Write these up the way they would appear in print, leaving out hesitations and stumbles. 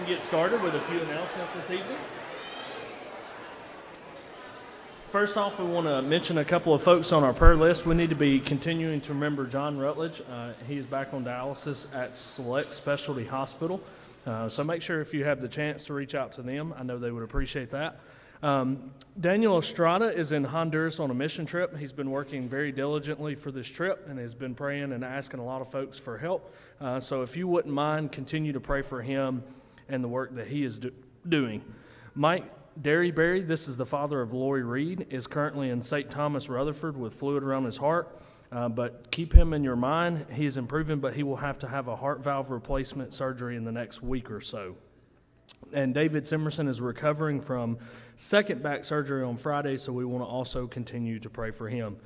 get started with a few announcements this evening. First off, we want to mention a couple of folks on our prayer list. We need to be continuing to remember John Rutledge. He is back on dialysis at Select Specialty Hospital. So make sure if you have the chance to reach out to them. I know they would appreciate that. Daniel Estrada is in Honduras on a mission trip. He's been working very diligently for this trip and has been praying and asking a lot of folks for help. So if you wouldn't mind, continue to pray for him and the work that he is doing. Mike Derryberry, this is the father of Lori Reed, is currently in St. Thomas, Rutherford with fluid around his heart. But keep him in your mind. He is improving, but he will have to have a heart valve replacement surgery in the next week or so. And David Simerson is recovering from second back surgery on Friday, so we want to also continue to pray for him.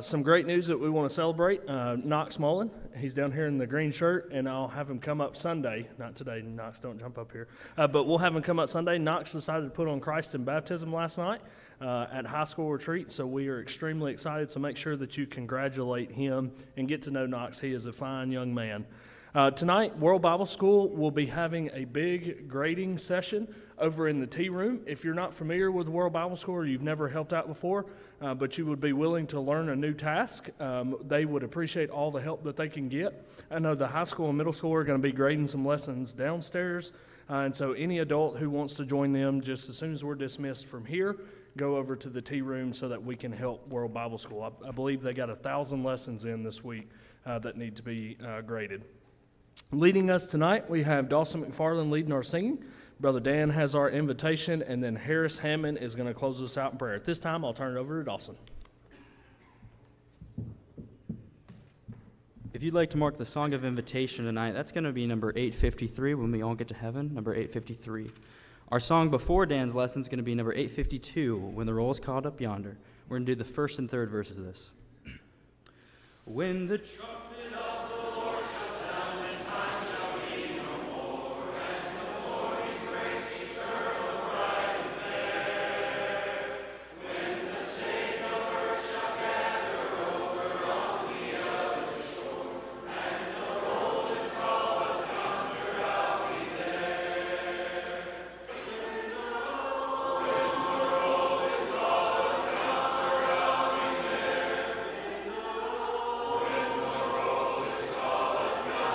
Some great news that we want to celebrate. Knox Mullen, he's down here in the green shirt, and I'll have him come up Sunday. Not today, Knox, don't jump up here. But we'll have him come up Sunday. Knox decided to put on Christ in baptism last night at high school retreat, so we are extremely excited. So make sure that you congratulate him and get to know Knox. He is a fine young man. Tonight, World Bible School will be having a big grading session over in the tea room. If you're not familiar with World Bible School or you've never helped out before, but you would be willing to learn a new task, they would appreciate all the help that they can get. I know the high school and middle school are going to be grading some lessons downstairs, and so any adult who wants to join them, just as soon as we're dismissed from here, go over to the tea room so that we can help World Bible School. I believe they got 1,000 lessons in this week that need to be graded. Leading us tonight, we have Dawson McFarland leading our singing. Brother Dan has our invitation, and then Harris Hammond is going to close us out in prayer. At this time, I'll turn it over to Dawson. If you'd like to mark the song of invitation tonight, that's going to be number 853, When We All Get to Heaven, number 853. Our song before Dan's lesson is going to be number 852, When the Roll is Called Up Yonder. We're going to do the first and third verses of this. When the trumpet of the Lord shall sound, and time shall be no more, and the morning grace eternal, bright and fair. When the saints of earth shall gather over on the other shore, and the roll is called up yonder, I'll be there. When the roll is called up yonder, I'll be there. When the roll is called up yonder, I'll be there. When the roll is called up yonder,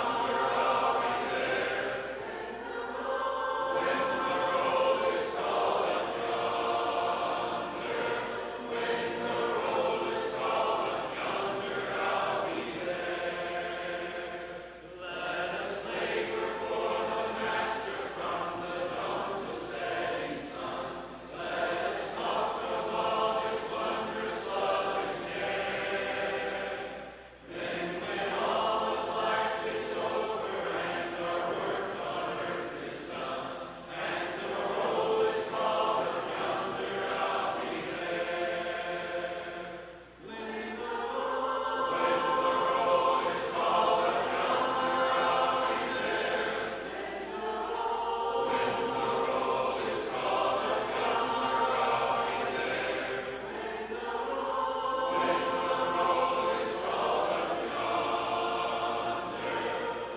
when the roll is called up yonder, I'll be there. Let us labor for the Master from the dawn till setting sun. Let us talk of all His wondrous love and care. Then when all of life is over and our work on earth is done, and the roll is called up yonder, I'll be there. When the roll is called up yonder, I'll be there. When the roll is called up yonder, I'll be there.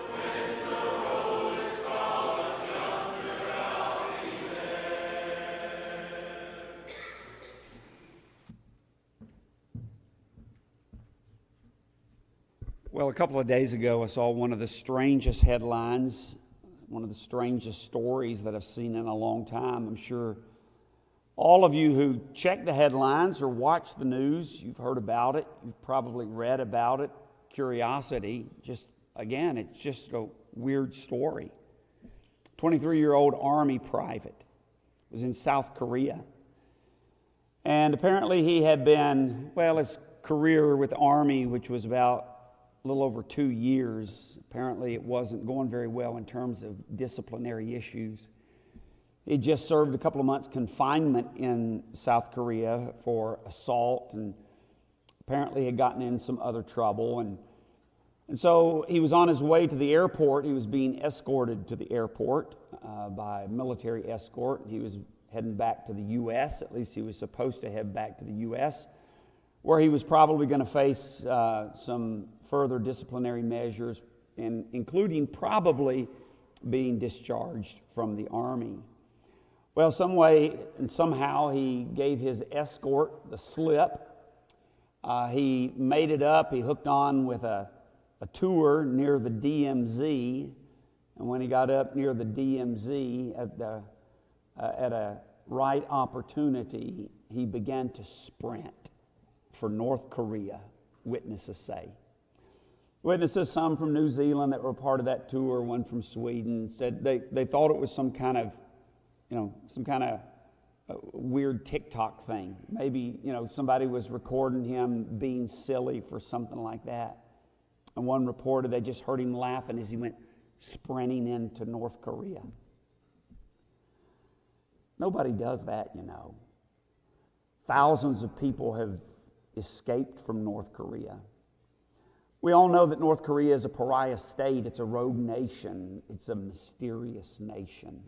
When the roll is called up yonder, when the roll is called up yonder, I'll be there. Well, a couple of days ago, I saw one of the strangest headlines, one of the strangest stories that I've seen in a long time. I'm sure all of you who check the headlines or watch the news, you've heard about it. You've probably read about it. Curiosity, it's just a weird story. 23-year-old Army private was in South Korea. And apparently he had been, his career with the Army, which was about a little over 2 years, apparently it wasn't going very well in terms of disciplinary issues. He just served a couple of months confinement in South Korea for assault, and apparently had gotten in some other trouble. And so he was on his way to the airport. He was being escorted to the airport by military escort. He was heading back to the U.S., at least he was supposed to head back to the U.S., where he was probably going to face some further disciplinary measures, including probably being discharged from the army. Well, some way and somehow he gave his escort the slip. He made it up. He hooked on with a tour near the DMZ. And when he got up near the DMZ at a right opportunity, he began to sprint for North Korea, witnesses say. Witnesses, some from New Zealand that were part of that tour, one from Sweden, said they thought it was some kind of weird TikTok thing. Maybe, somebody was recording him being silly for something like that. And one reported they just heard him laughing as he went sprinting into North Korea. Nobody does that, Thousands of people have escaped from North Korea. We all know that North Korea is a pariah state. It's a rogue nation. It's a mysterious nation.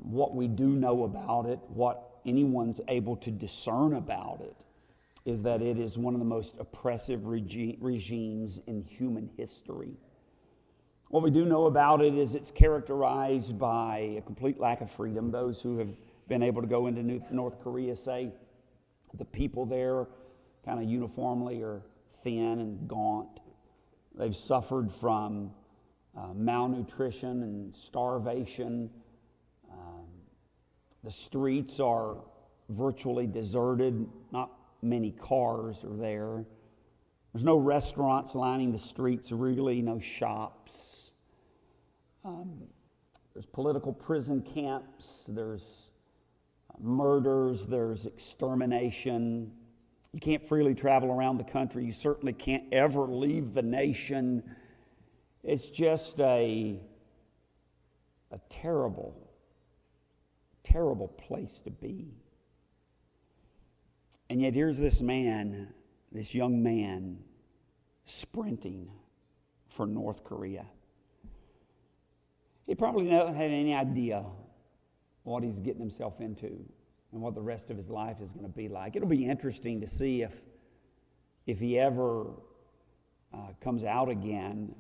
What we do know about it, what anyone's able to discern about it, is that it is one of the most oppressive regimes in human history. What we do know about it is it's characterized by a complete lack of freedom. Those who have been able to go into North Korea say the people there kind of uniformly are thin and gaunt. They've suffered from malnutrition and starvation. The streets are virtually deserted. Not many cars are there. There's no restaurants lining the streets, really, no shops. There's political prison camps. There's murders. There's extermination. You can't freely travel around the country. You certainly can't ever leave the nation. It's just a terrible place to be. And yet here's this man, this young man, sprinting for North Korea. He probably doesn't have any idea what he's getting himself into and what the rest of his life is going to be like. It'll be interesting to see if he ever comes out again.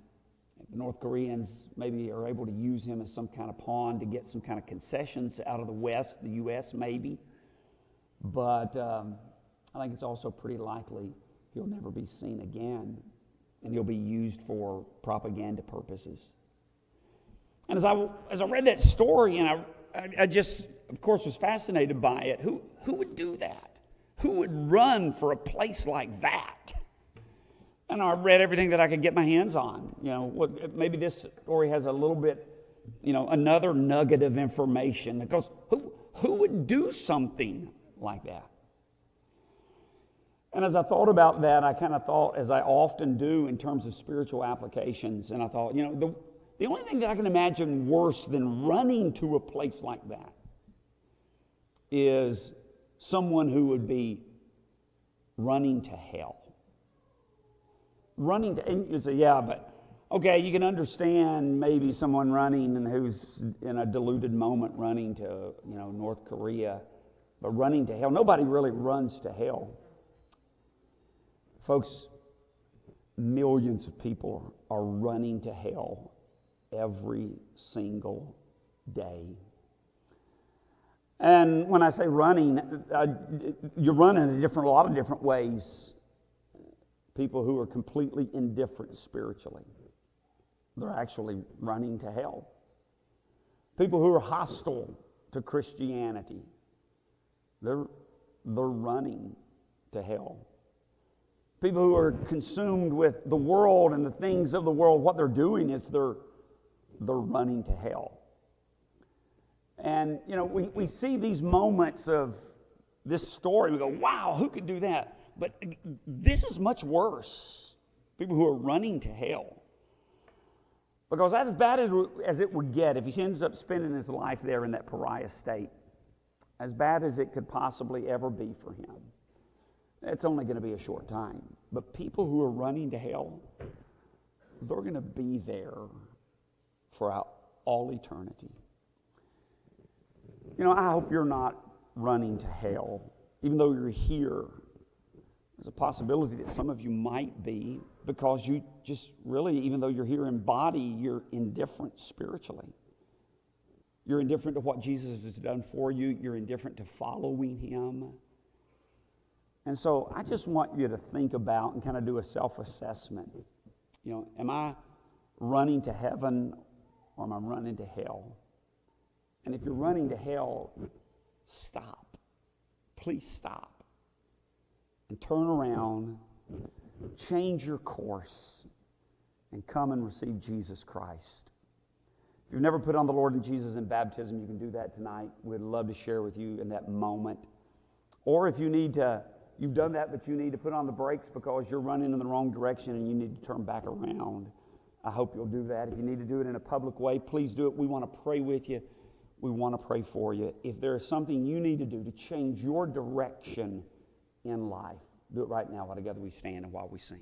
If the North Koreans maybe are able to use him as some kind of pawn to get some kind of concessions out of the West, the U.S. maybe. But I think it's also pretty likely he'll never be seen again, and he'll be used for propaganda purposes. And as I read that story, and I just, of course, was fascinated by it. Who would do that? Who would run for a place like that? And I read everything that I could get my hands on. Maybe this story has a little bit, another nugget of information. Because who would do something like that? And as I thought about that, I kind of thought, as I often do in terms of spiritual applications, and I thought, the only thing that I can imagine worse than running to a place like that is someone who would be running to hell. And you say, yeah, but okay, you can understand maybe someone running and who's in a deluded moment running to, North Korea, but running to hell, nobody really runs to hell. Folks, millions of people are running to hell every single day. And when I say running, you're running a lot of different ways. People who are completely indifferent spiritually, they're actually running to hell. People who are hostile to Christianity, they're running to hell. People who are consumed with the world and the things of the world, what they're doing is they're running to hell. And, we see these moments of this story, we go, wow, who could do that? But this is much worse. People who are running to hell. Because as bad as it would get, if he ends up spending his life there in that pariah state, as bad as it could possibly ever be for him, it's only going to be a short time. But people who are running to hell, they're going to be there for all eternity. I hope you're not running to hell, even though you're here. There's a possibility that some of you might be because you just really, even though you're here in body, you're indifferent spiritually. You're indifferent to what Jesus has done for you. You're indifferent to following him. And so I just want you to think about and kind of do a self-assessment. You know, am I running to heaven or am I running to hell? And if you're running to hell, stop. Please stop. And turn around, change your course, and come and receive Jesus Christ. If you've never put on the Lord and Jesus in baptism, you can do that tonight. We'd love to share with you in that moment. Or if you've done that, but you need to put on the brakes because you're running in the wrong direction and you need to turn back around, I hope you'll do that. If you need to do it in a public way, please do it. We want to pray with you. We want to pray for you. If there is something you need to do to change your direction in life, do it right now while together we stand and while we sing.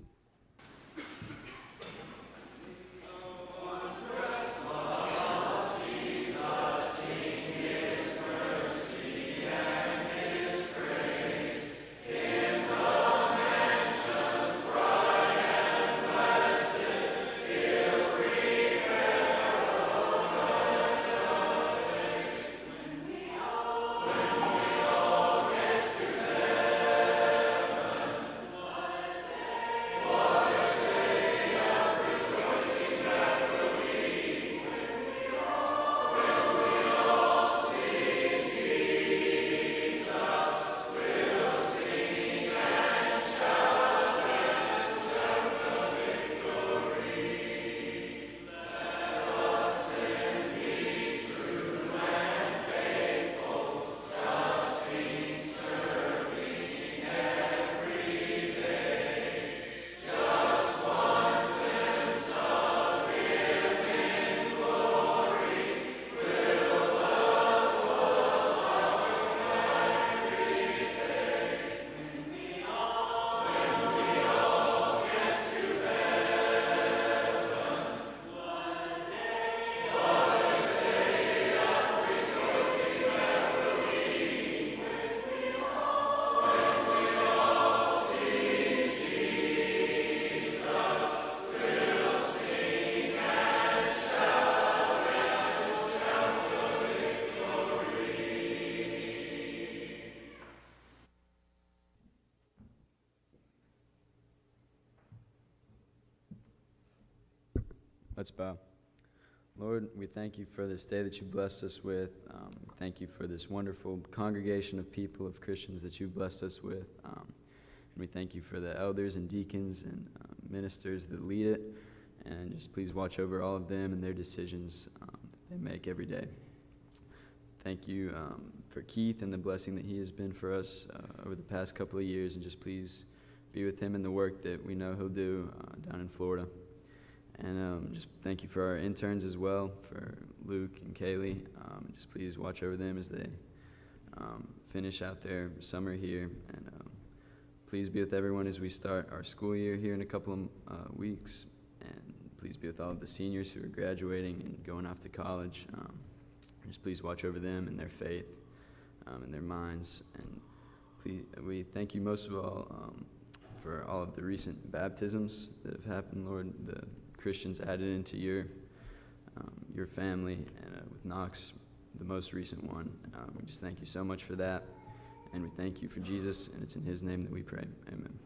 Let's bow. Lord, we thank you for this day that you blessed us with. Thank you for this wonderful congregation of people, of Christians that you've blessed us with. And we thank you for the elders and deacons and ministers that lead it. And just please watch over all of them and their decisions that they make every day. Thank you for Keith and the blessing that he has been for us over the past couple of years. And just please be with him in the work that we know he'll do down in Florida. And just thank you for our interns as well, for Luke and Kaylee. Just please watch over them as they finish out their summer here. And please be with everyone as we start our school year here in a couple of weeks. And please be with all of the seniors who are graduating and going off to college. Just please watch over them and their faith and their minds. And please, we thank you most of all for all of the recent baptisms that have happened, Lord, the Christians added into your family, and with Knox, the most recent one. We just thank you so much for that, and we thank you for Jesus, and it's in his name that we pray. Amen.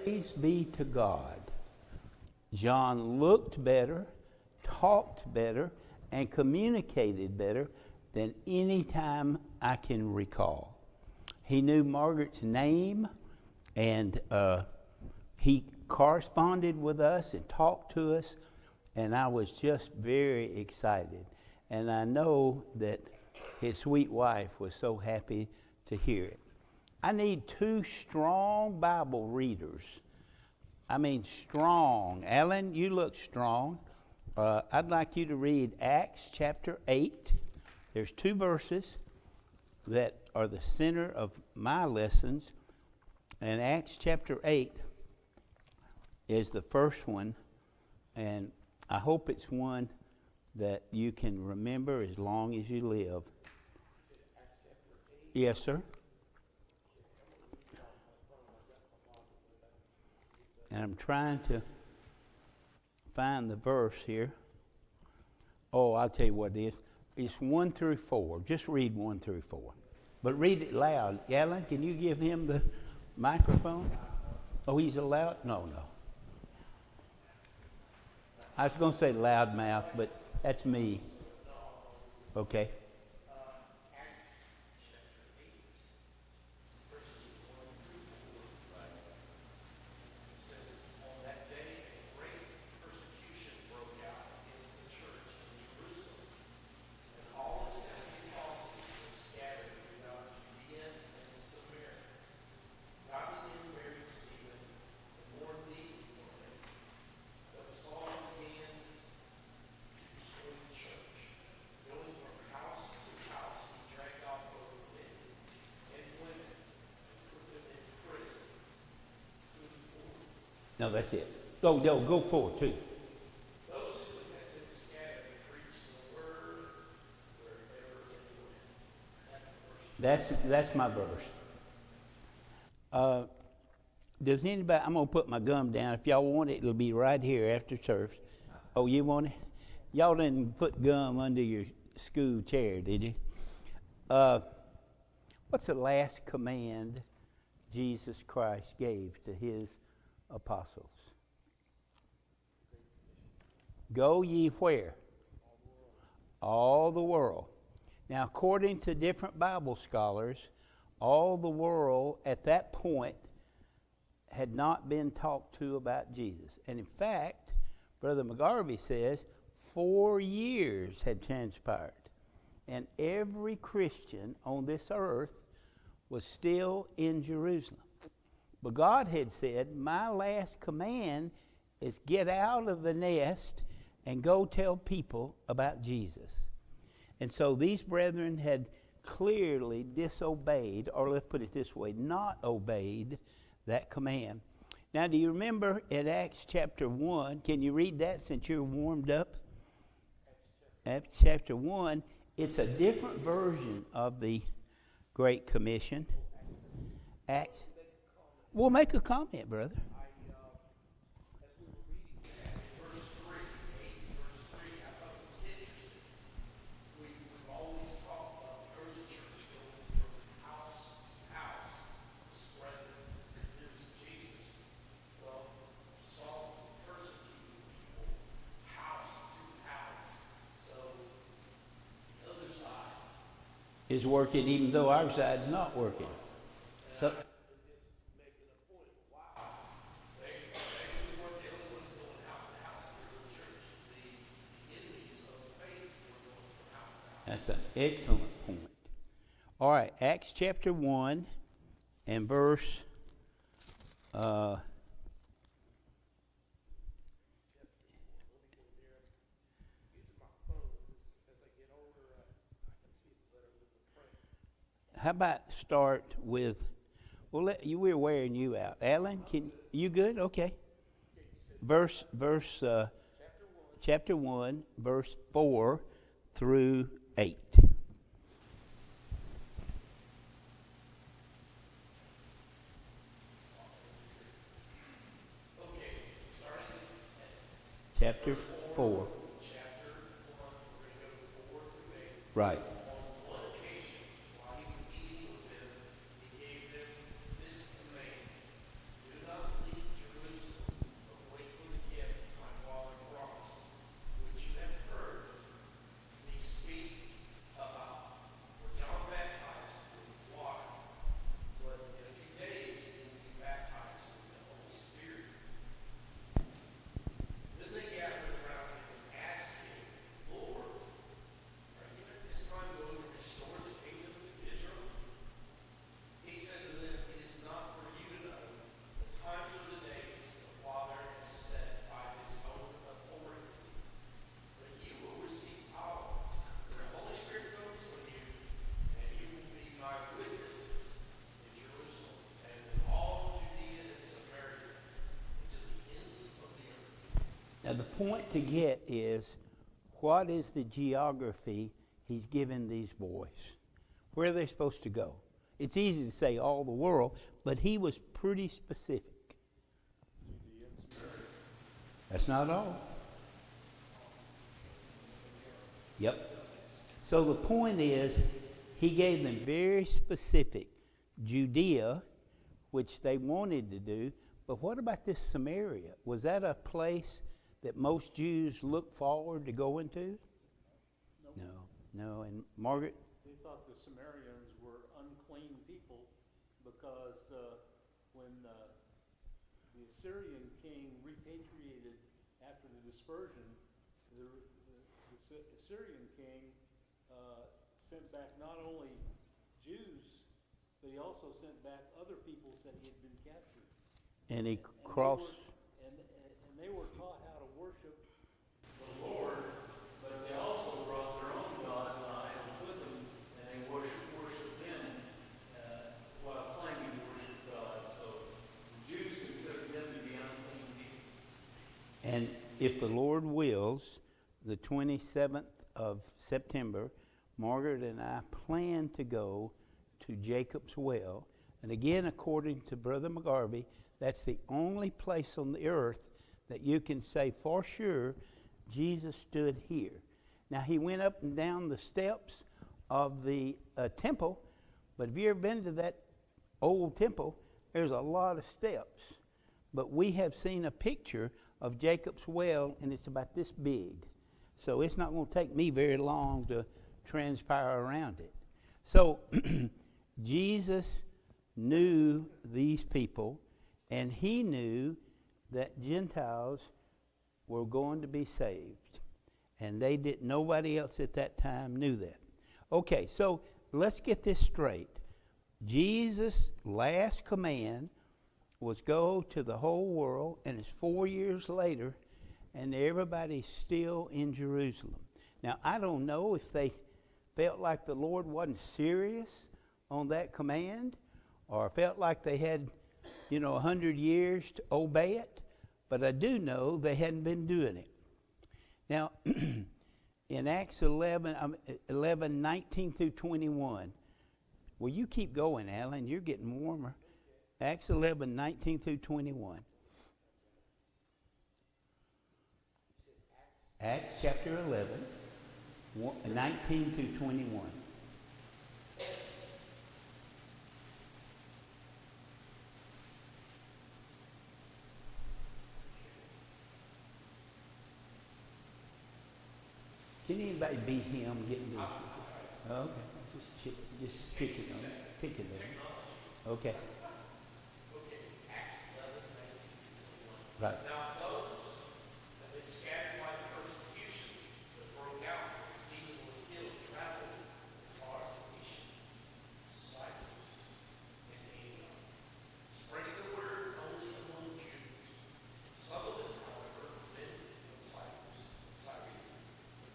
Praise be to God. John looked better, talked better, and communicated better than any time I can recall. He knew Margaret's name, and he corresponded with us and talked to us, and I was just very excited. And I know that his sweet wife was so happy to hear it. I need 2 strong Bible readers. I mean strong. Alan, you look strong. I'd like you to read Acts chapter 8. There's 2 verses that are the center of my lessons. And Acts chapter 8 is the first one. And I hope it's one that you can remember as long as you live. Yes, sir. And I'm trying to find the verse here. Oh, I'll tell you what it is. It's 1 through 4. Just read 1 through 4. But read it loud. Alan, can you give him the microphone? Oh, he's allowed? No. I was going to say loudmouth, but that's me. Okay. No, that's it. Go forward, too. Those who had been scattered preached the word wherever they went. That's my verse. Does anybody? I'm gonna put my gum down. If y'all want it, it'll be right here after service. Oh, you want it? Y'all didn't put gum under your school chair, did you? What's the last command Jesus Christ gave to his apostles? Go ye where? All the world. Now, according to different Bible scholars, all the world at that point had not been talked to about Jesus. And in fact, Brother McGarvey says 4 years had transpired. And every Christian on this earth was still in Jerusalem. But God had said, my last command is get out of the nest and go tell people about Jesus. And so these brethren had clearly disobeyed, or let's put it this way, not obeyed that command. Now, do you remember in Acts chapter 1, can you read that since you're warmed up? Acts chapter 1, it's a different version of the Great Commission. Acts. We'll make a comment, brother. Is working even though our side's not working. So that's an excellent point. All right, Acts chapter 1 and verse how about start with, we're wearing you out. Alan, you good? Okay. Chapter 1, verse 4 through 8. Chapter 4. Right. Now, the point to get is, what is the geography he's given these boys? Where are they supposed to go? It's easy to say all the world, but he was pretty specific. That's not all. Yep. So the point is, he gave them very specific Judea, which they wanted to do, but what about this Samaria? Was that a place that most Jews look forward to going to? No. And Margaret? They thought the Samaritans were unclean people because when the Assyrian king repatriated after the dispersion, the Assyrian king sent back not only Jews, but he also sent back other peoples that he had been captured. And he crossed. And they were taught how to worship the Lord, but they also brought their own gods and idols with them, and they worshiped them while claiming to worship God. So the Jews considered them to be unclean people. And if the Lord wills, the 27th of September, Margaret and I plan to go to Jacob's Well. And again, according to Brother McGarvey, that's the only place on the earth that you can say for sure Jesus stood here. Now, he went up and down the steps of the temple, but have you ever been to that old temple? There's a lot of steps. But we have seen a picture of Jacob's Well, and it's about this big. So it's not going to take me very long to transpire around it. So Jesus knew these people, and he knew that Gentiles were going to be saved. And they didn't, nobody else at that time knew that. Okay, so let's get this straight. Jesus' last command was go to the whole world, and it's 4 years later, and everybody's still in Jerusalem. Now, I don't know if they felt like the Lord wasn't serious on that command, or felt like they had, 100 years to obey it, but I do know they hadn't been doing it. Now, in Acts 11, 19 through 21, well, you keep going, Alan, you're getting warmer. Acts 11, 19 through 21. Acts chapter 11, 19 through 21. Can anybody beat him getting this? Okay, just pick it on. Pick it on. Okay. Right. Now those that had been scattered by the persecution that broke out when Stephen was killed traveled as far as Phoenicia, Cyprus, and Antioch, spreading the word only among Jews. Some of them, however, fled from Cyprus and Cyrene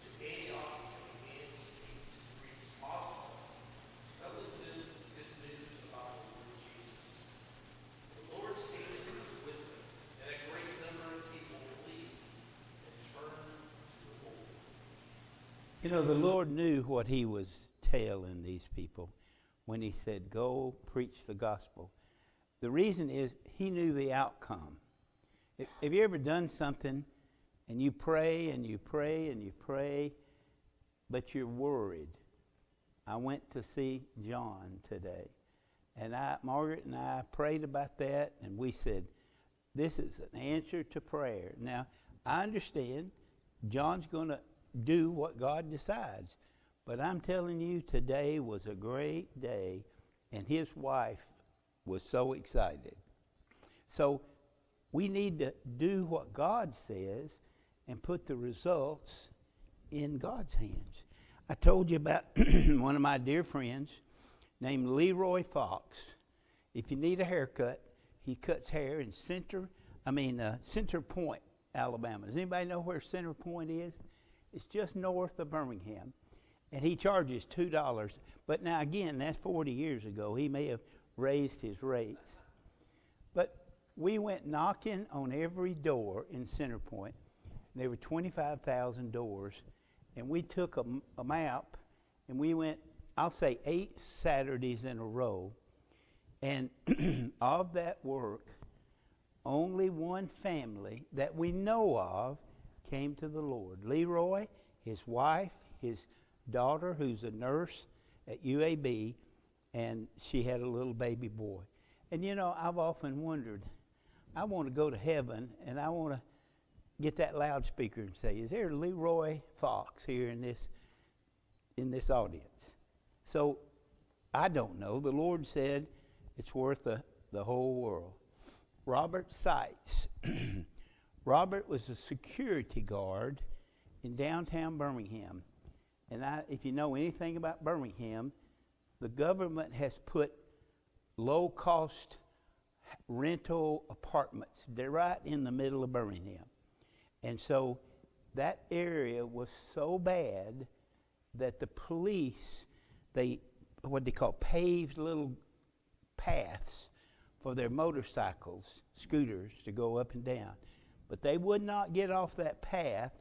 to Antioch and began to speak to the Greeks also, telling them the good news about the Lord Jesus. The Lord's hand was with them, and a great number of people believed and turned to the Lord. The Lord knew what he was telling these people when he said, go preach the gospel. The reason is he knew the outcome. Have you ever done something and you pray and you pray and you pray, but you're worried? I went to see John today, and Margaret and I prayed about that, and we said, this is an answer to prayer. Now, I understand John's going to do what God decides, but I'm telling you, today was a great day, and his wife was so excited. So we need to do what God says and put the results in God's hands. I told you about one of my dear friends named Leroy Fox. If you need a haircut, he cuts hair in Center Point, Alabama. Does anybody know where Center Point is? It's just north of Birmingham. And he charges $2. But now, again, that's 40 years ago. He may have raised his rates. But we went knocking on every door in Center Point. There were 25,000 doors, and we took a map, and we went, I'll say 8 Saturdays in a row, and of that work, only one family that we know of came to the Lord. Leroy, his wife, his daughter, who's a nurse at UAB, and she had a little baby boy. And you know, I've often wondered, I want to go to heaven, and I want to get that loudspeaker and say, is there Leroy Fox here in this audience? So I don't know. The Lord said it's worth the whole world. Robert Sykes. Robert was a security guard in downtown Birmingham. And if you know anything about Birmingham, the government has put low-cost rental apartments. They're right in the middle of Birmingham. And so that area was so bad that the police, what they call paved little paths for their motorcycles, scooters, to go up and down. But they would not get off that path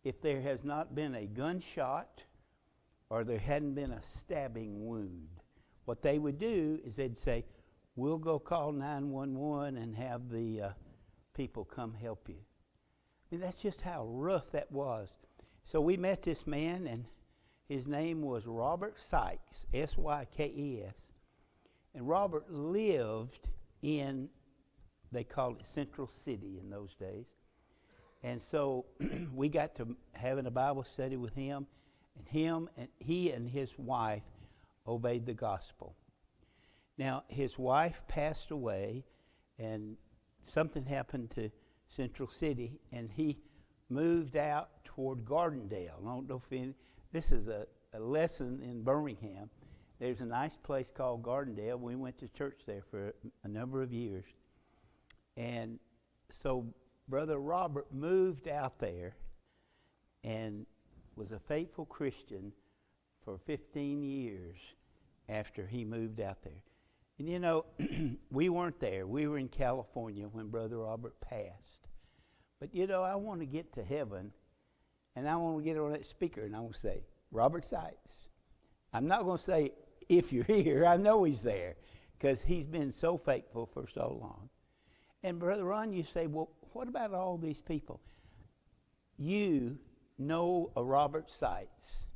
if there has not been a gunshot or there hadn't been a stabbing wound. What they would do is they'd say, we'll go call 911 and have the people come help you. I mean, that's just how rough that was. So we met this man, and his name was Robert Sykes, S-Y-K-E-S. And Robert lived in, they called it Central City in those days. And so we got to having a Bible study with him, and he and his wife obeyed the gospel. Now, his wife passed away, and something happened to Central City, and he moved out toward Gardendale. I don't know if this is a lesson in Birmingham. There's a nice place called Gardendale. We went to church there for a number of years. And so Brother Robert moved out there and was a faithful Christian for 15 years after he moved out there. And you know, we weren't there. We were in California when Brother Robert passed. But you know, I want to get to heaven, and I want to get on that speaker, and I want to say, Robert Sykes. I'm not going to say, if you're here, I know he's there, because he's been so faithful for so long. And Brother Ron, you say, well, what about all these people? You know a Robert Sykes.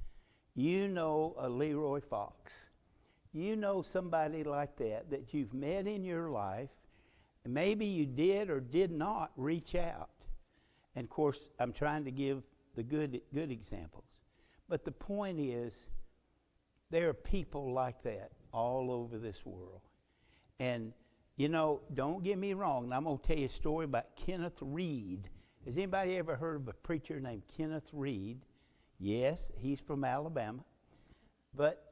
You know a Leroy Fox. You know somebody like that you've met in your life. And maybe you did or did not reach out. And of course, I'm trying to give the good examples. But the point is, there are people like that all over this world. And, you know, don't get me wrong. And I'm going to tell you a story about Kenneth Reed. Has anybody ever heard of a preacher named Kenneth Reed? Yes, he's from Alabama. But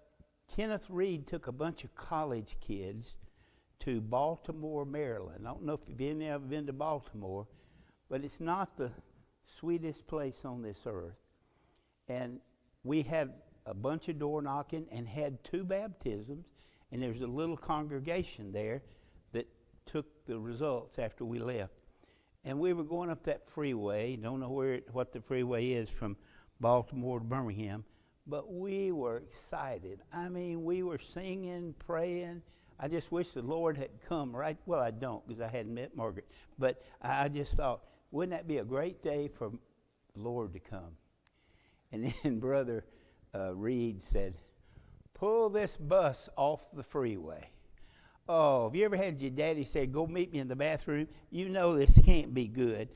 Kenneth Reed took a bunch of college kids to Baltimore, Maryland. I don't know if you've ever been to Baltimore, but it's not the sweetest place on this earth. And we had a bunch of door knocking and had 2 baptisms, and there was a little congregation there that took the results after we left. And we were going up that freeway, don't know what the freeway is from Baltimore to Birmingham, but we were excited. I mean, we were singing, praying. I just wish the Lord had come right. Well, I don't, because I hadn't met Margaret. But I just thought, wouldn't that be a great day for the Lord to come? And then Brother Reed said, pull this bus off the freeway. Oh, have you ever had your daddy say, go meet me in the bathroom? You know this can't be good.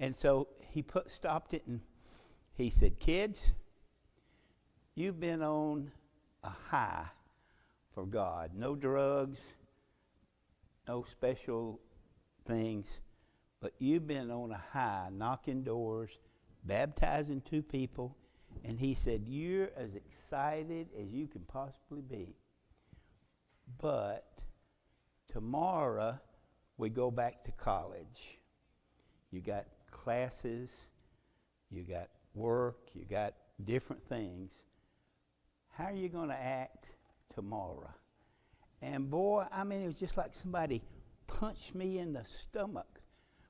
And so he stopped it, and he said, kids, you've been on a high for God. No drugs, no special things, but you've been on a high, knocking doors, baptizing 2 people. And he said, you're as excited as you can possibly be. But tomorrow, we go back to college. You got classes, you got work, you got different things. How are you going to act tomorrow? And boy, I mean, it was just like somebody punched me in the stomach,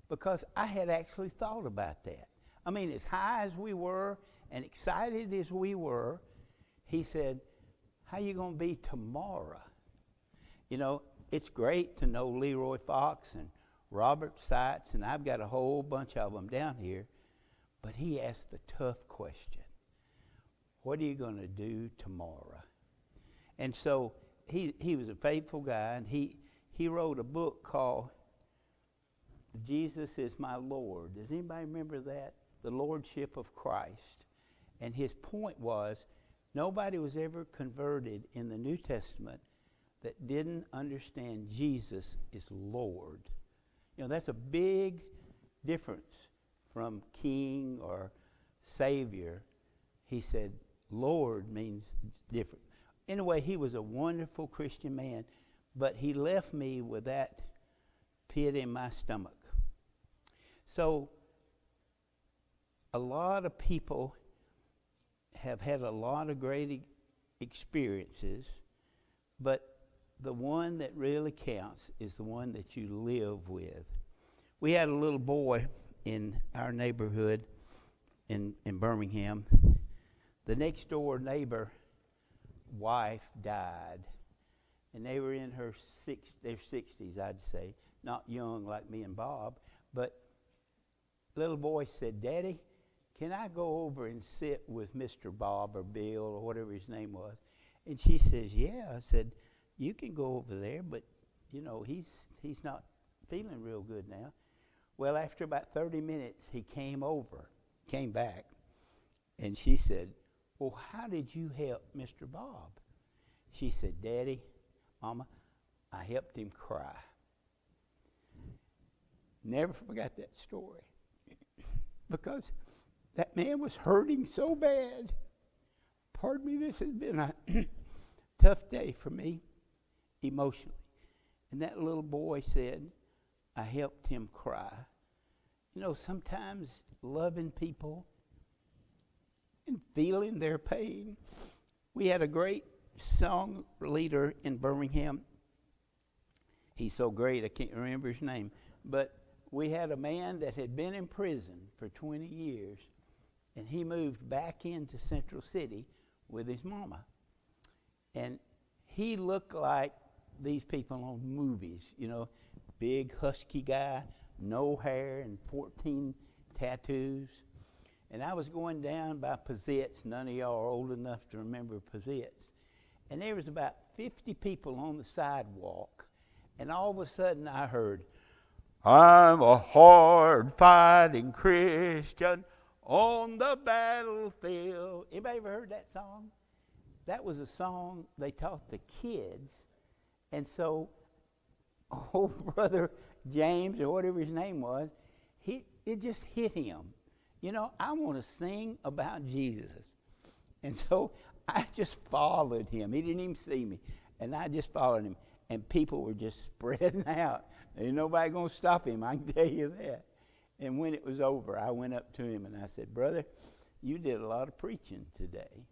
because I had actually thought about that. I mean, as high as we were and excited as we were, he said, how you going to be tomorrow? You know, it's great to know Leroy Fox and Robert Seitz, and I've got a whole bunch of them down here. But he asked the tough question. What are you going to do tomorrow? And so he was a faithful guy, and he wrote a book called Jesus is My Lord. Does anybody remember that? The Lordship of Christ. And his point was, nobody was ever converted in the New Testament that didn't understand Jesus is Lord. You know, that's a big difference from king or savior. He said, Lord means different. Anyway, he was a wonderful Christian man, but he left me with that pit in my stomach. So, a lot of people have had a lot of great experiences, but the one that really counts is the one that you live with. We had a little boy in our neighborhood in Birmingham. The next door neighbor wife died, and they were in their 60s, I'd say, not young like me and Bob, but little boy said, Daddy, can I go over and sit with Mr. Bob or Bill or whatever his name was? And she says, yeah. I said, you can go over there, but you know, he's not feeling real good now. Well, after about 30 minutes, he came back, and she said, well, how did you help Mr. Bob? She said, Daddy, Mama, I helped him cry. Never forgot that story. Because that man was hurting so bad. Pardon me, this has been a tough day for me emotionally. And that little boy said, I helped him cry. You know, sometimes loving people and feeling their pain. We had a great song leader in Birmingham. He's so great, I can't remember his name. But we had a man that had been in prison for 20 years, and he moved back into Central City with his mama. And he looked like these people on movies, you know, big husky guy, no hair and 14 tattoos. And I was going down by Pizette's. None of y'all are old enough to remember Pizette's. And there was about 50 people on the sidewalk. And all of a sudden I heard, I'm a hard-fighting Christian on the battlefield. Anybody ever heard that song? That was a song they taught the kids. And so old brother James, or whatever his name was, it just hit him. You know, I want to sing about Jesus. And so I just followed him. He didn't even see me. And I just followed him. And people were just spreading out. Ain't nobody going to stop him, I can tell you that. And when it was over, I went up to him and I said, Brother, you did a lot of preaching today.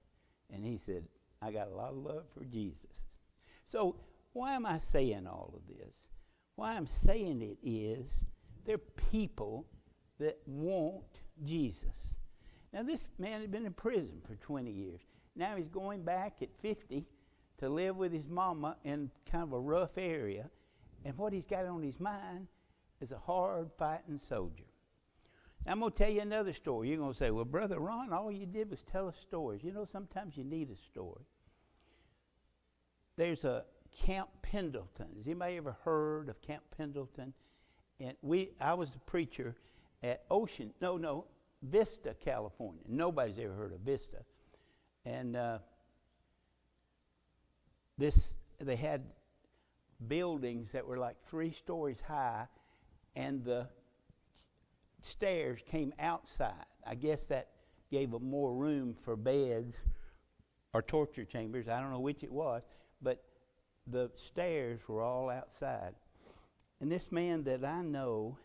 And he said, I got a lot of love for Jesus. So why am I saying all of this? Why I'm saying it is there are people that want Jesus. Now, this man had been in prison for 20 years. Now he's going back at 50 to live with his mama in kind of a rough area. And what he's got on his mind is a hard-fighting soldier. Now, I'm going to tell you another story. You're going to say, well, Brother Ron, all you did was tell us stories. You know, sometimes you need a story. There's a Camp Pendleton. Has anybody ever heard of Camp Pendleton? And I was a preacher at Vista, California. Nobody's ever heard of Vista. And they had buildings that were like 3 stories high, and the stairs came outside. I guess that gave them more room for beds or torture chambers. I don't know which it was, but the stairs were all outside. And this man that I know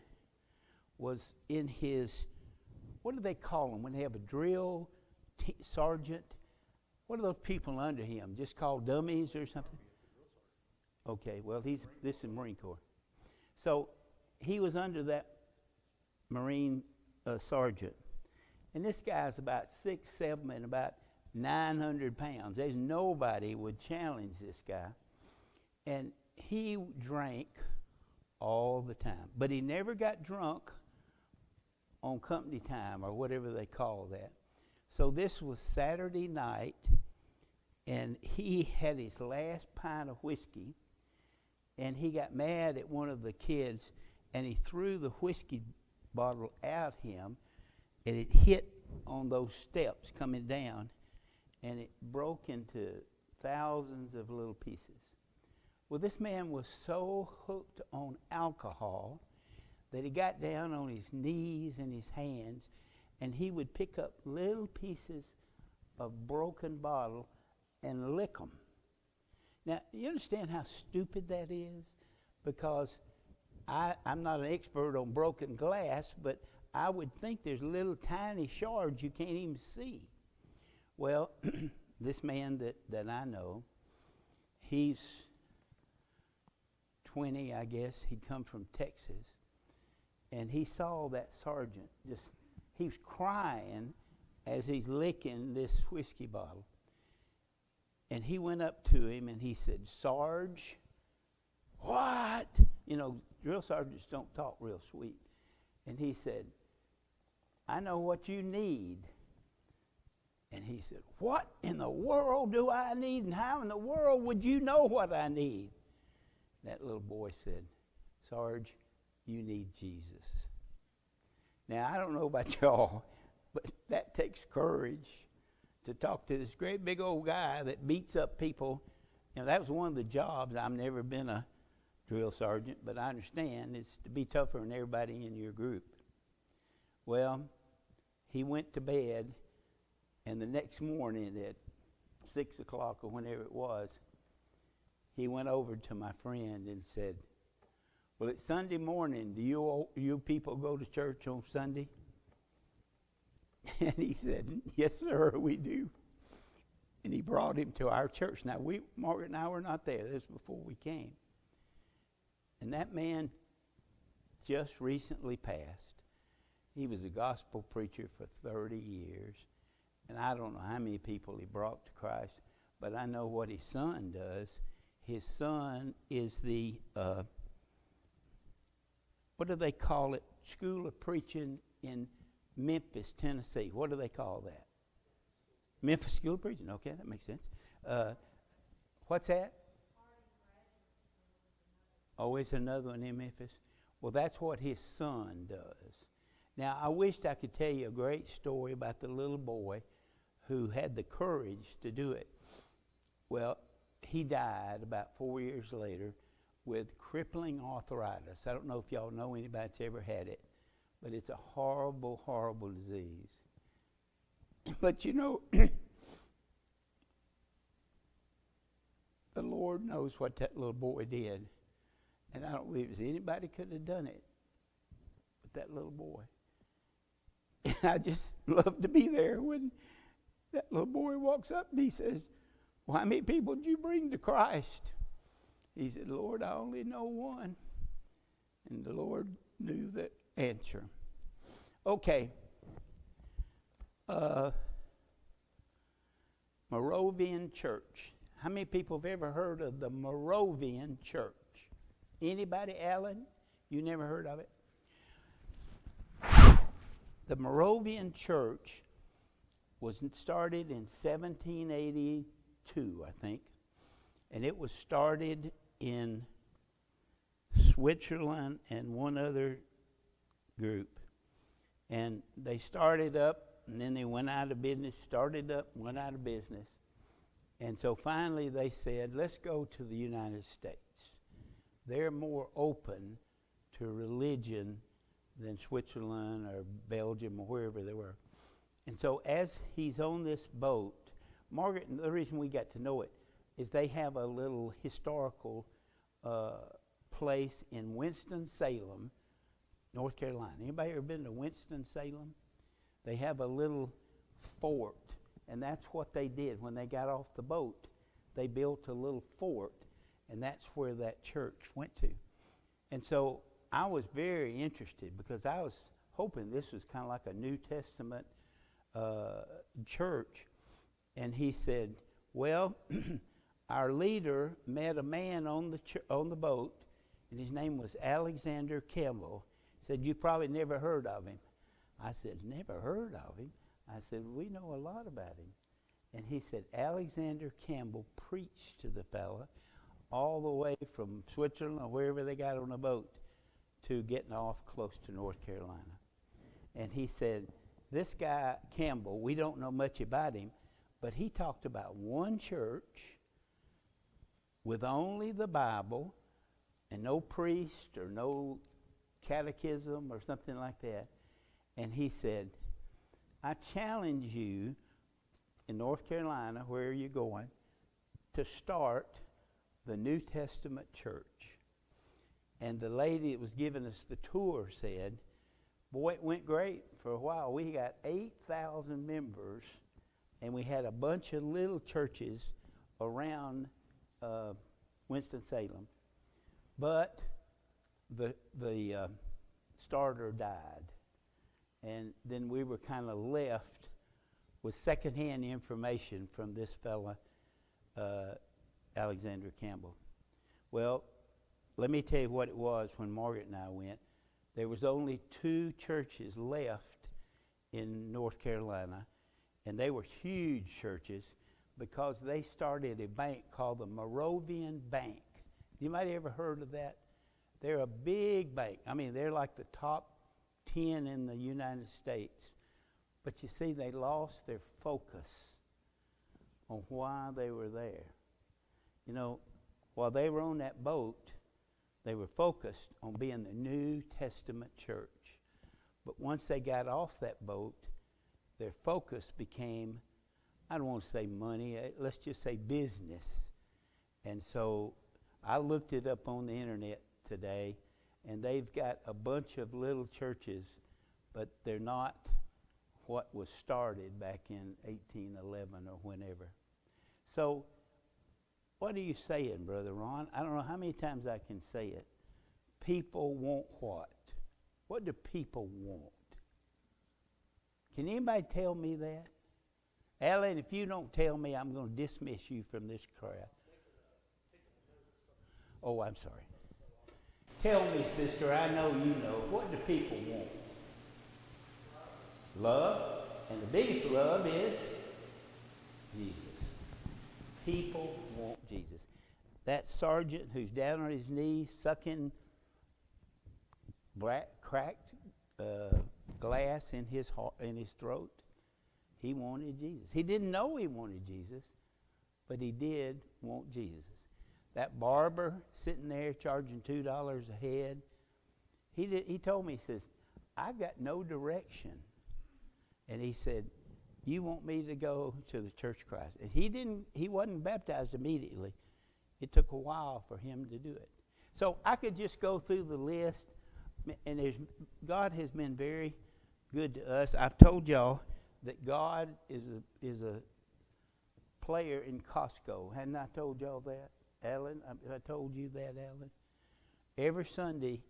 was in his, what do they call them when they have a drill sergeant? What are those people under him? Just called dummies or something? Okay, well, this is Marine Corps. So he was under that Marine sergeant. And this guy's about 6'7" and about 900 pounds. There's nobody would challenge this guy. And he drank all the time. But he never got drunk on company time or whatever they call that. So this was Saturday night, and he had his last pint of whiskey, and he got mad at one of the kids, and he threw the whiskey bottle at him, and it hit on those steps coming down, and it broke into thousands of little pieces. Well, this man was so hooked on alcohol that he got down on his knees and his hands, and he would pick up little pieces of broken bottle and lick them. Now, you understand how stupid that is? Because I'm not an expert on broken glass, but I would think there's little tiny shards you can't even see. Well, this man that I know, he's 20, I guess. He'd come from Texas. And he saw that sergeant he was crying as he's licking this whiskey bottle. And he went up to him and he said, "Sarge, what?" You know, drill sergeants don't talk real sweet. And he said, "I know what you need." And he said, "What in the world do I need, and how in the world would you know what I need?" That little boy said, "Sarge, you need Jesus." Now, I don't know about y'all, but that takes courage to talk to this great big old guy that beats up people. You know, that was one of the jobs. I've never been a drill sergeant, but I understand it's to be tougher than everybody in your group. Well, he went to bed, and the next morning at 6 o'clock or whenever it was, he went over to my friend and said, "Well, it's Sunday morning. Do you people go to church on Sunday?" And he said, "Yes, sir, we do." And he brought him to our church. Now, Margaret and I were not there. This was before we came. And that man just recently passed. He was a gospel preacher for 30 years. And I don't know how many people he brought to Christ, but I know what his son does. His son is the, what do they call it? School of Preaching in Memphis, Tennessee. What do they call that? Memphis School of Preaching. Okay, that makes sense. What's that? Oh, it's another one in Memphis. Well, that's what his son does. Now, I wished I could tell you a great story about the little boy who had the courage to do it. Well, he died about 4 years later with crippling arthritis. I don't know if y'all know anybody that's ever had it, but it's a horrible, horrible disease. But you know, the Lord knows what that little boy did. And I don't believe there's anybody could have done it but that little boy. And I just love to be there when that little boy walks up and he says, "Well, how many people did you bring to Christ?" He said, "Lord, I only know one." And the Lord knew the answer. Okay. Moravian Church. How many people have ever heard of the Moravian Church? Anybody, Alan? You never heard of it? The Moravian Church was started in 1782, I think. And it was started in Switzerland and one other group. And they started up, and then they went out of business, started up, went out of business. And so finally they said, let's go to the United States. They're more open to religion than Switzerland or Belgium or wherever they were. And so as he's on this boat, Margaret, and the reason we got to know it is they have a little historical place in Winston-Salem, North Carolina. Anybody ever been to Winston-Salem? They have a little fort, and that's what they did. When they got off the boat, they built a little fort, and that's where that church went to. And so I was very interested because I was hoping this was kind of like a New Testament church, and he said, well, our leader met a man on the boat, and his name was Alexander Campbell. He said, you probably never heard of him. I said, never heard of him? I said, we know a lot about him. And he said, Alexander Campbell preached to the fella all the way from Switzerland or wherever they got on the boat to getting off close to North Carolina. And he said, this guy Campbell, we don't know much about him, but he talked about one church with only the Bible and no priest or no catechism or something like that. And he said, I challenge you in North Carolina, where you're going, to start the New Testament church. And the lady that was giving us the tour said, boy, it went great for a while. We got 8,000 members, and we had a bunch of little churches around Winston-Salem. But the starter died. And then we were kind of left with secondhand information from this fella, Alexander Campbell. Well, let me tell you what it was when Margaret and I went. There was only 2 churches left in North Carolina, and they were huge churches because they started a bank called the Moravian Bank. Anybody ever heard of that? They're a big bank. I mean, they're like the top 10 in the United States. But you see, they lost their focus on why they were there. You know, while they were on that boat, they were focused on being the New Testament church. But once they got off that boat, their focus became, I don't want to say money, let's just say business. And so I looked it up on the internet today, and they've got a bunch of little churches, but they're not what was started back in 1811 or whenever. So what are you saying, Brother Ron? I don't know how many times I can say it. People want what? What do people want? Can anybody tell me that? Alan, if you don't tell me, I'm going to dismiss you from this crowd. Oh, I'm sorry. Tell me, sister, I know you know. What do people want? Love. And the biggest love is Jesus. People want Jesus. That sergeant who's down on his knees sucking cracked glass in his throat, he wanted Jesus. He didn't know he wanted Jesus, but he did want Jesus. That barber sitting there charging $2 a head, he told me, he says, I've got no direction. And he said, you want me to go to the Church of Christ? And he wasn't baptized immediately. It took a while for him to do it. So I could just go through the list, and God has been very good to us. I've told y'all that God is a player in Costco. Hadn't I told y'all that, Alan? I told you that, Alan? Every Sunday,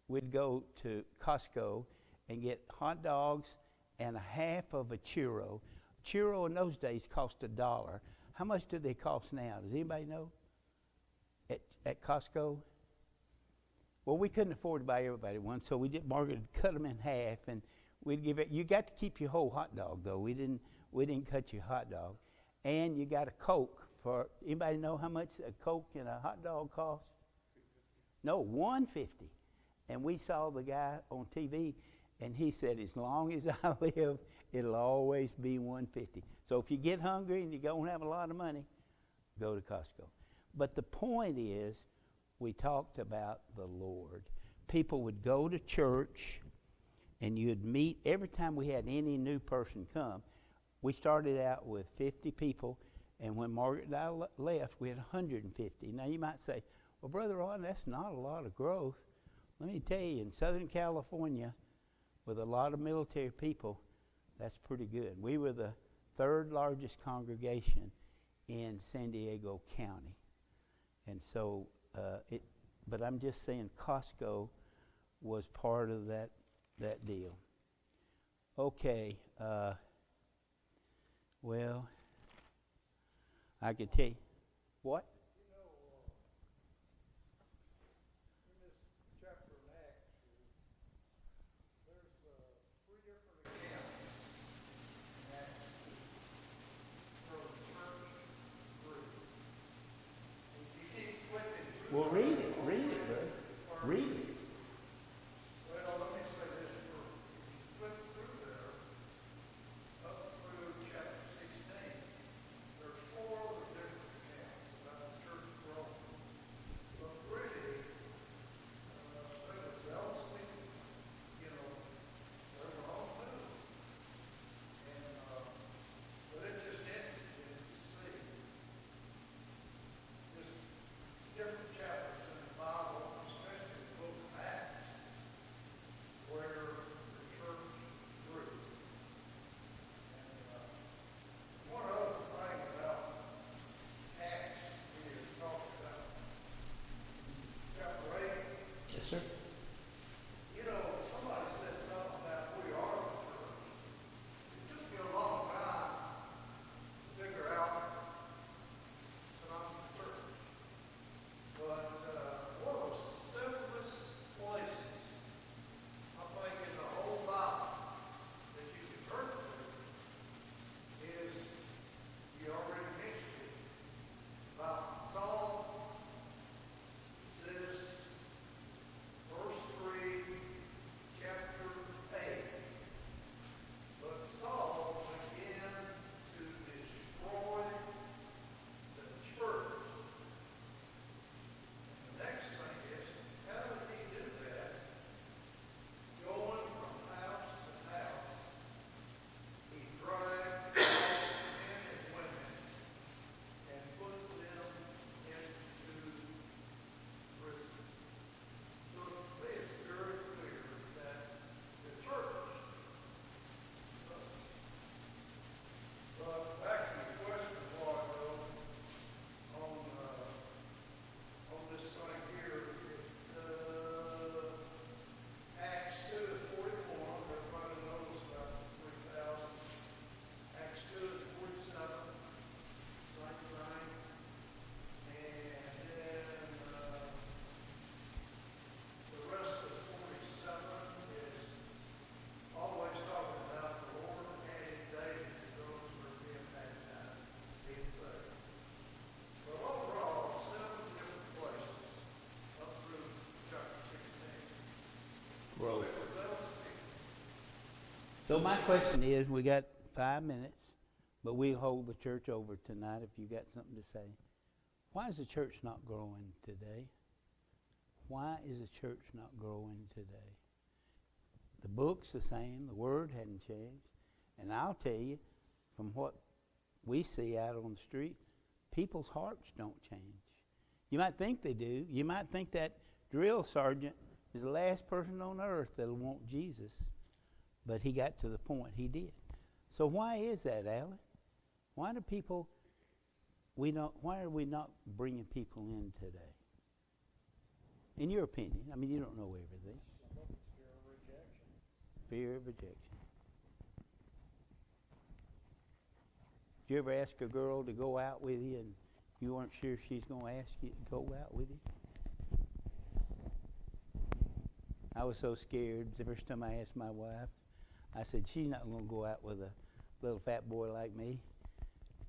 we'd go to Costco and get hot dogs and a half of a churro. Churro in those days cost $1. How much do they cost now? Does anybody know? At Costco? Well, we couldn't afford to buy everybody one, so Margaret would cut them in half, and we'd give it. You got to keep your whole hot dog, though. We didn't cut your hot dog, and you got a Coke. For anybody know how much a Coke and a hot dog cost? No, $1.50. And we saw the guy on TV, and he said, as long as I live, it'll always be $1.50. So if you get hungry and you don't have a lot of money, go to Costco. But the point is, we talked about the Lord. People would go to church, and you'd meet every time we had any new person come. We started out with 50 people, and when Margaret and I left, we had 150. Now you might say, well, Brother Ron, that's not a lot of growth. Let me tell you, in Southern California, with a lot of military people, that's pretty good. We were the 3rd largest congregation in San Diego County. And so, but I'm just saying Costco was part of that deal. Okay, Well, I could tell you. What? In this chapter in Acts, there's 3 different accounts in Acts 2 for the church group. And you keep flipping through. Well, read it, brother. Read it. Well, let me say this first. If you flip through there, up through chapter 16, there's 4 other different accounts about the church of Rome. But really, they were zealously, they were all new. And, but it's just interesting to see just different chapters in the Bible, especially the book of Acts, where the church grew. And one other thing about Acts is talk about chapter 8. Yes, sir. Somebody said something about we are the church. It took me a long time to figure out that I'm the church. But one of the simplest places, I think, in the whole Bible that you can turn to is, you already mentioned it, about Psalm. It says, verse 3, chapter 8. But Saul began to destroy the church. And the next thing is, how did he do that? Going from house to house, he dragged men and women and put them into prison. So to me, it's very clear that the church sucks. But back to the question a while ago on this thing here, Acts 2 and 41, everybody knows about the 3,000. Acts 2 and 47, same thing. And then the rest of 47 is always talking about the Lord adding daily to those who are being baptized, being saved. But overall, 7 different places up through chapter 16. Growth. They were zealous people. So my question is, we got 5 minutes, but we'll hold the church over tonight if you got something to say. Why is the church not growing today? Why is the church not growing today? The book's the same, the word hadn't changed. And I'll tell you, from what we see out on the street, people's hearts don't change. You might think they do. You might think that drill sergeant is the last person on earth that'll want Jesus. But he got to the point he did. So why is that, Alan? Why do people, why are we not bringing people in today? In your opinion, I mean, you don't know everything. Some of it's fear of rejection. Fear of rejection. Did you ever ask a girl to go out with you and you weren't sure she's going to ask you to go out with you? I was so scared the first time I asked my wife. I said, she's not going to go out with a little fat boy like me.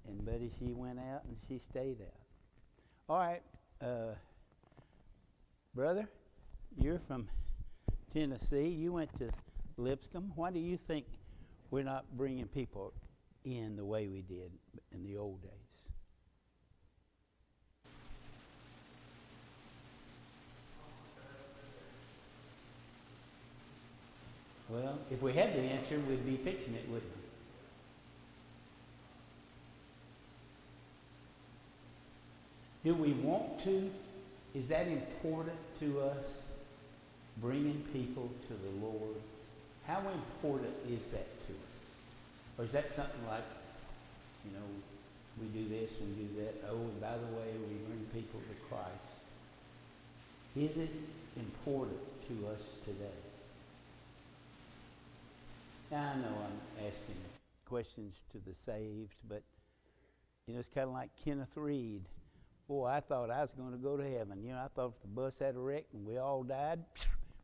And buddy, she went out and she stayed out. All right, brother, you're from Tennessee. You went to Lipscomb. Why do you think we're not bringing people in the way we did in the old days? Well, if we had the answer, we'd be fixing it, wouldn't we? Do we want to? Is that important to us, bringing people to the Lord? How important is that to us? Or is that something like, we do this and we do that. Oh, and by the way, we bring people to Christ. Is it important to us today? Now, I know I'm asking questions to the saved, but it's kind of like Kenneth Reed. Boy, I thought I was going to go to heaven. I thought if the bus had a wreck and we all died,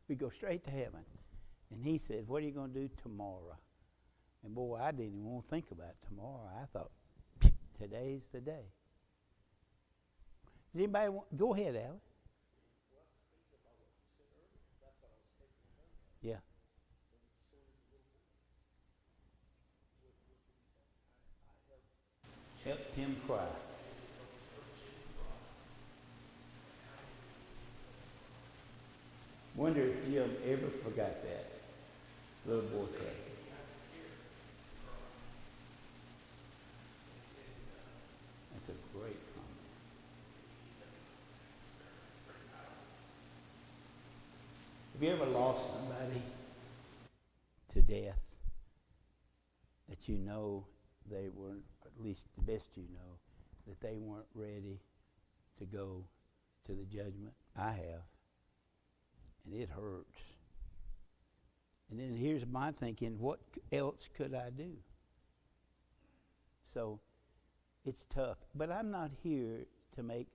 we'd go straight to heaven. And he said, what are you going to do tomorrow? And boy, I didn't even want to think about tomorrow. I thought, today's the day. Does anybody want, go ahead, Alan. Yeah. Helped him cry. Wonder if Jim ever forgot that little boy cry. That's a great comment. Have you ever lost somebody to death that you know they weren't, at least the best you know, that they weren't ready to go to the judgment? I have. And it hurts. And then here's my thinking, what else could I do? So it's tough. But I'm not here to make,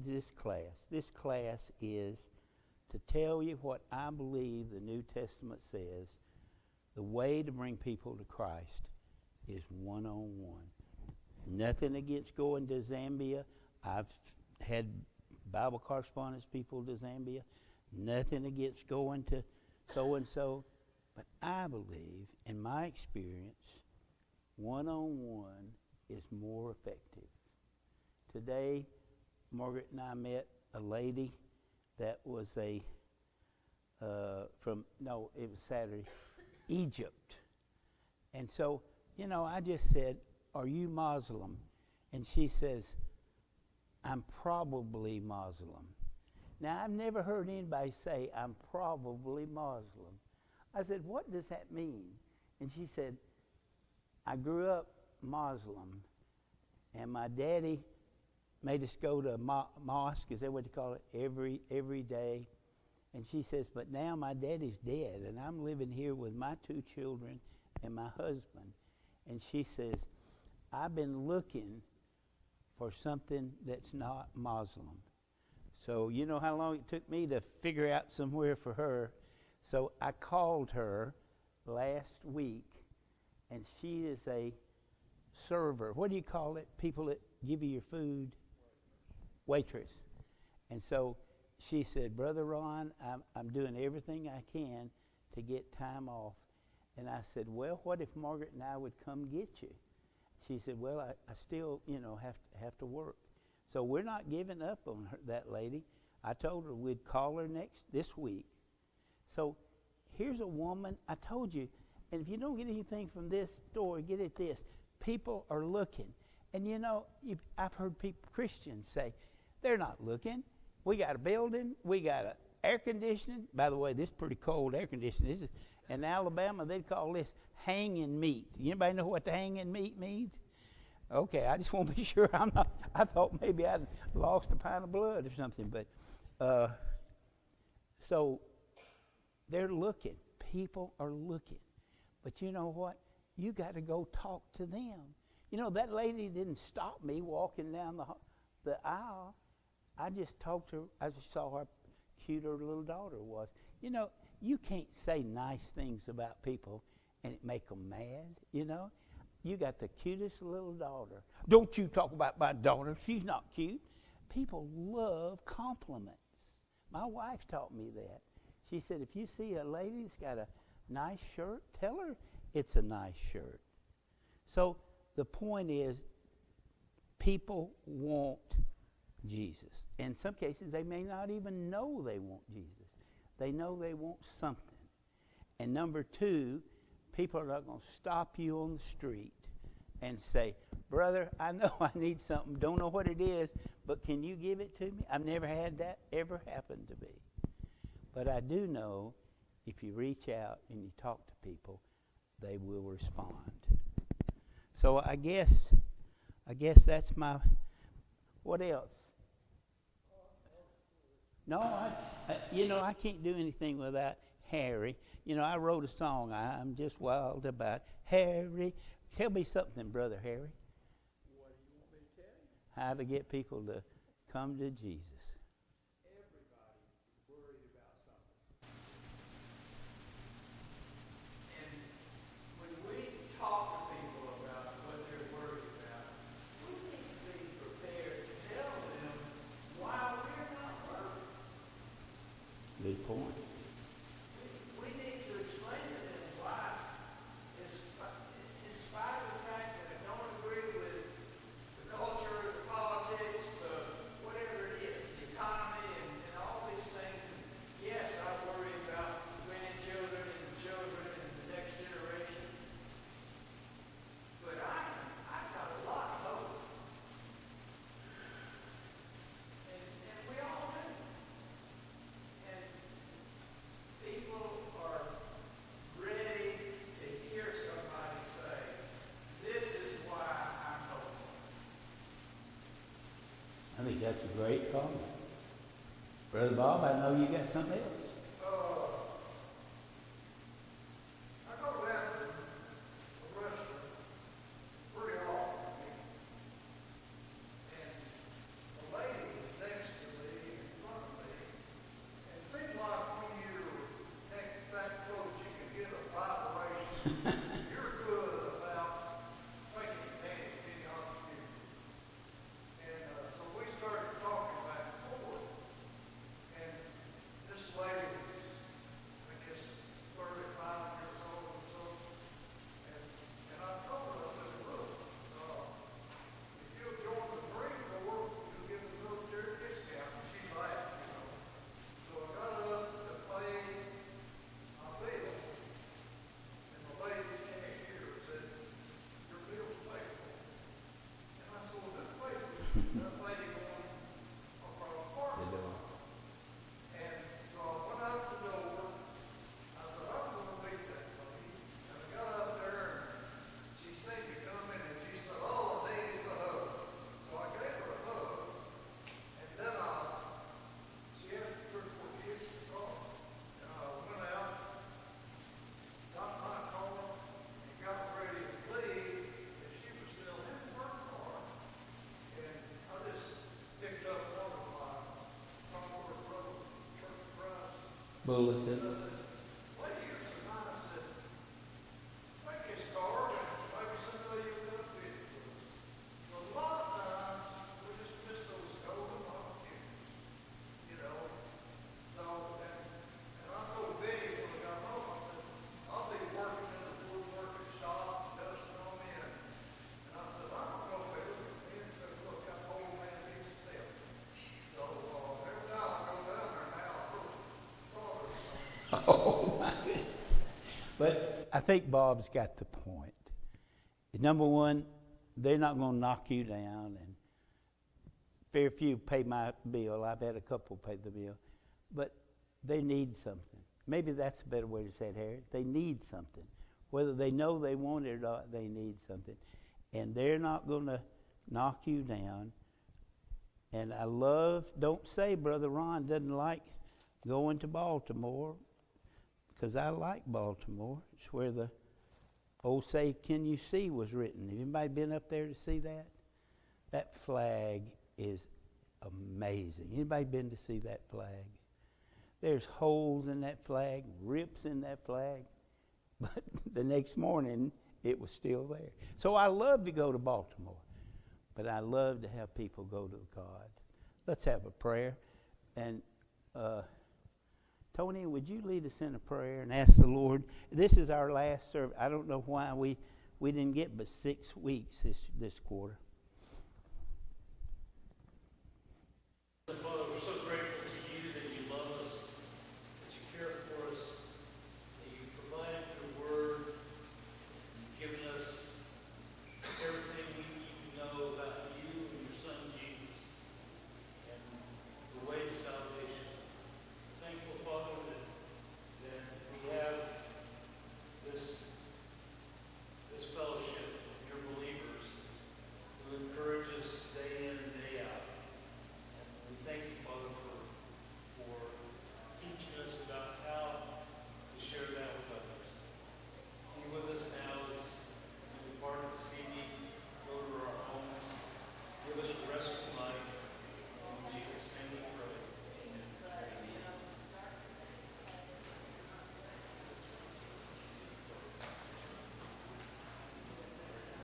this class? This class is to tell you what I believe the New Testament says. The way to bring people to Christ is one-on-one. Nothing against going to Zambia. I've had Bible correspondence people to Zambia. Nothing against going to so-and-so. But I believe, in my experience, one-on-one is more effective. Today, Margaret and I met a lady that was it was Saturday, Egypt. And so, I just said, are you Muslim? And she says, I'm probably Muslim. Now, I've never heard anybody say, I'm probably Muslim. I said, what does that mean? And she said, I grew up Muslim, and my daddy made us go to mosque, is that what they call it, every day. And she says, but now my daddy's dead, and I'm living here with my 2 children and my husband. And she says, I've been looking for something that's not Muslim. So you know how long it took me to figure out somewhere for her. So I called her last week, and she is a server. What do you call it? People that give you your food? Waitress. And so she said, Brother Ron, I'm doing everything I can to get time off. And I said, well, what if Margaret and I would come get you? She said, well, I still, have to work. So we're not giving up on that lady. I told her we'd call her this week. So here's a woman, I told you, and if you don't get anything from this story, get at this. People are looking. And I've heard Christians say, they're not looking. We got a building, we got an air conditioning. By the way, this is pretty cold air conditioning. This is, in Alabama, they'd call this hanging meat. Anybody know what the hanging meat means? Okay, I just want to be sure I'm not. I thought maybe I'd lost a pint of blood or something. But so they're looking. People are looking. But you know what? You got to go talk to them. That lady didn't stop me walking down the aisle. I just talked to her. I just saw how cute her little daughter was. You can't say nice things about people and it make them mad, You got the cutest little daughter. Don't you talk about my daughter. She's not cute. People love compliments. My wife taught me that. She said, if you see a lady that's got a nice shirt, tell her it's a nice shirt. So the point is, people want Jesus. In some cases, they may not even know they want Jesus. They know they want something. And number 2, people are not going to stop you on the street and say, brother, I know I need something. Don't know what it is, but can you give it to me? I've never had that ever happen to me. But I do know if you reach out and you talk to people, they will respond. So I guess that's my, what else? No, I can't do anything without Harry. You know, I wrote a song, I'm just wild about Harry. Tell me something, Brother Harry. What do you want me to tell you? How to get people to come to Jesus. Everybody is worried about something. And when we talk to people about what they're worried about, we need to be prepared to tell them why we're not worried. Good point. We need to explain to them why, in spite of the fact that I don't agree with the culture, the politics, whatever it is, the economy, and all these things. And yes, I worry about grandchildren and the children and the next generation. But I've got a lot of hope. And we all do. And people are ready to hear somebody say, this is why I'm hopeful. I think that's a great comment. Brother Bob, I know you got something else. I go down to a restaurant pretty often, and a lady was next to me, in front of me, and it seems like when you're that close, you can get a vibration. You're good about taking advantage of any opportunity. And so we started talking back and forth, and this lady was, I guess, 35 years old or so, and I told her, I said, look, if you'll join the Marine Corps, you'll get a military discount. And she laughed, you know. So I got up to pay my bill, and the lady cashier said, your bill's paid for. And I said, well, who paid for it? That lady going across the parking lot. And so I went out the door. I said, I'm going to meet that lady. And I got up there, and she seemed to come in, and she said, all I need is a hug. So I gave her a hug. And then she asked me for kids to call. And I went out, got my car, and got ready to leave. And she was still in her car. And I just picked up one of my Concord Road Church of Christ. Bulletin. Lady here so nice said, take his card and maybe someday you'll get a bid for us. So a lot of times we just miss those golden opportunities, you know. So, and I told Betty when I got home, I said, I'll be working in the woodworking shop, dusting on me, and I said, I'm not going to be looking at him. He said, look, that old man needs to step. So every time I go down there now, I look, saw this. Oh, my goodness. But I think Bob's got the point. Number one, they're not going to knock you down, and very few pay my bill. I've had a couple pay the bill. But they need something. Maybe that's a better way to say it, Harry. They need something. Whether they know they want it or not, they need something. And they're not going to knock you down. And I love, don't say Brother Ron doesn't like going to Baltimore, because I like Baltimore. It's where the old Say Can You See was written. Have anybody been up there to see that? That flag is amazing. Anybody been to see that flag? There's holes in that flag, rips in that flag, but the next morning it was still there. So I love to go to Baltimore, but I love to have people go to God. Let's have a prayer. And Tony, would you lead us in a prayer and ask the Lord? This is our last service. I don't know why we didn't get but 6 weeks this quarter.